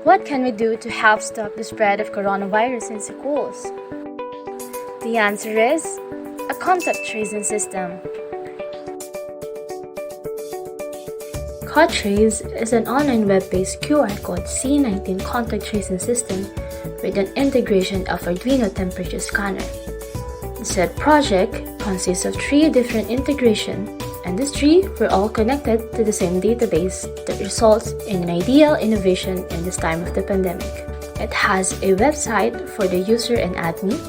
What can we do to help stop the spread of coronavirus in schools? The answer is a contact tracing system. CoTrace is an online web-based QR code C19 contact tracing system with an integration of Arduino temperature scanner. The said project consists of 3 different integrations, and these 3 were all connected to the same database that results in an ideal innovation in this time of the pandemic. It has a website for the user and admin,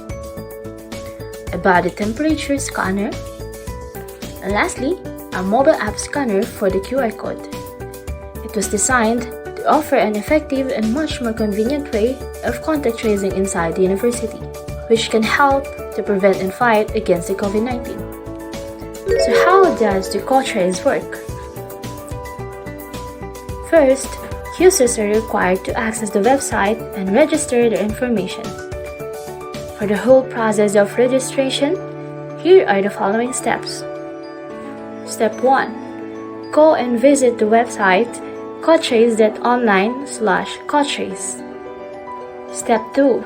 a body temperature scanner, and lastly, a mobile app scanner for the QR code. It was designed to offer an effective and much more convenient way of contact tracing inside the university, which can help to prevent and fight against the COVID-19. So how does the CoTrace work? First, users are required to access the website and register their information. For the whole process of registration, here are the following steps. Step 1. Go and visit the website cotrace.online/cotrace. Step 2.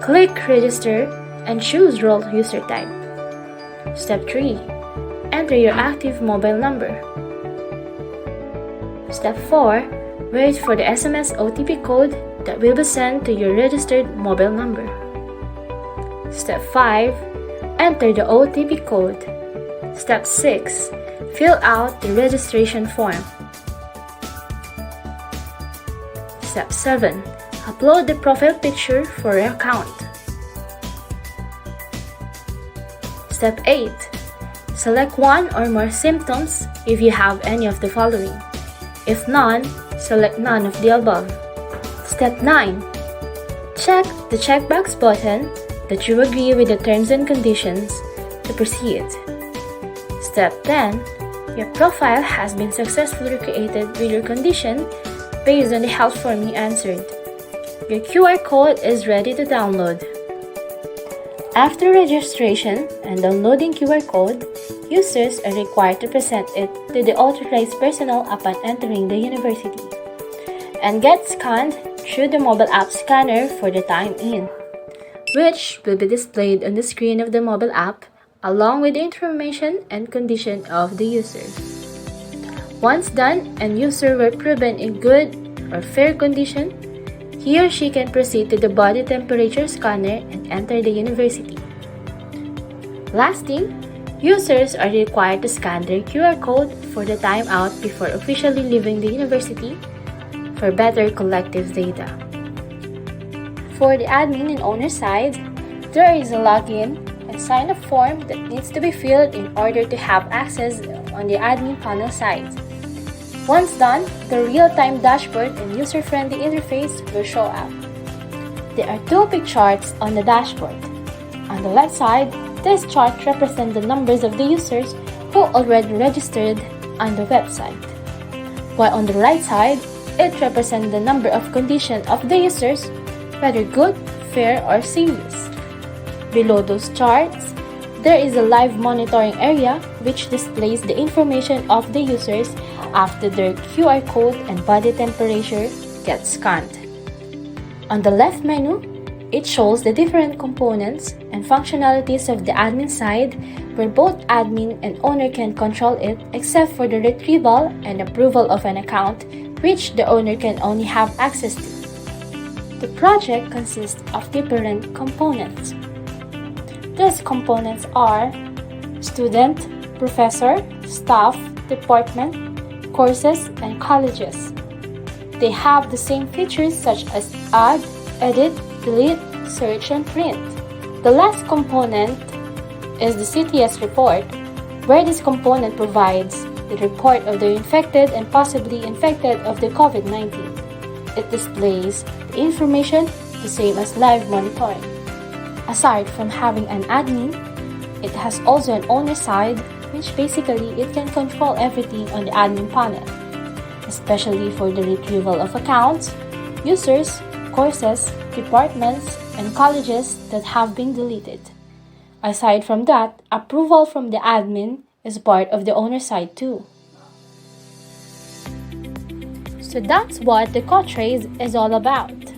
Click Register and choose Role User Type. Step 3. Enter your active mobile number. Step 4. Wait for the SMS OTP code that will be sent to your registered mobile number. Step 5. Enter the OTP code. Step 6. Fill out the registration form. Step 7. Upload the profile picture for your account. Step 8. Select one or more symptoms if you have any of the following. If none, select none of the above. Step 9. Check the checkbox button that you agree with the terms and conditions to proceed. Step 10. Your profile has been successfully created with your condition based on the health form you answered. Your QR code is ready to download. After registration and downloading QR code, users are required to present it to the authorized personnel upon entering the university and get scanned through the mobile app scanner for the time in, which will be displayed on the screen of the mobile app along with the information and condition of the user. Once done and user were proven in good or fair condition, he or she can proceed to the body temperature scanner and enter the university. Lastly, users are required to scan their QR code for the time out before officially leaving the university for better collective data. For the admin and owner side, there is a login and sign-up form that needs to be filled in order to have access on the admin panel side. Once done, the real-time dashboard and user-friendly interface will show up. There are 2 big charts on the dashboard. On the left side, this chart represents the numbers of the users who already registered on the website, while on the right side, it represents the number of condition of the users, whether good, fair, or serious. Below those charts, there is a live monitoring area which displays the information of the users after their QR code and body temperature gets scanned. On the left menu, it shows the different components and functionalities of the admin side where both admin and owner can control it except for the retrieval and approval of an account which the owner can only have access to. The project consists of different components. These components are student, professor, staff, department, courses, and colleges. They have the same features such as add, edit, delete, search, and print. The last component is the CTS report, where this component provides the report of the infected and possibly infected of the COVID-19. It displays the information the same as live monitoring. Aside from having an admin, it has also an owner side, which basically it can control everything on the admin panel, especially for the retrieval of accounts, users, courses, departments, and colleges that have been deleted. Aside from that, approval from the admin is part of the owner side too. So that's what the CoTrace is all about.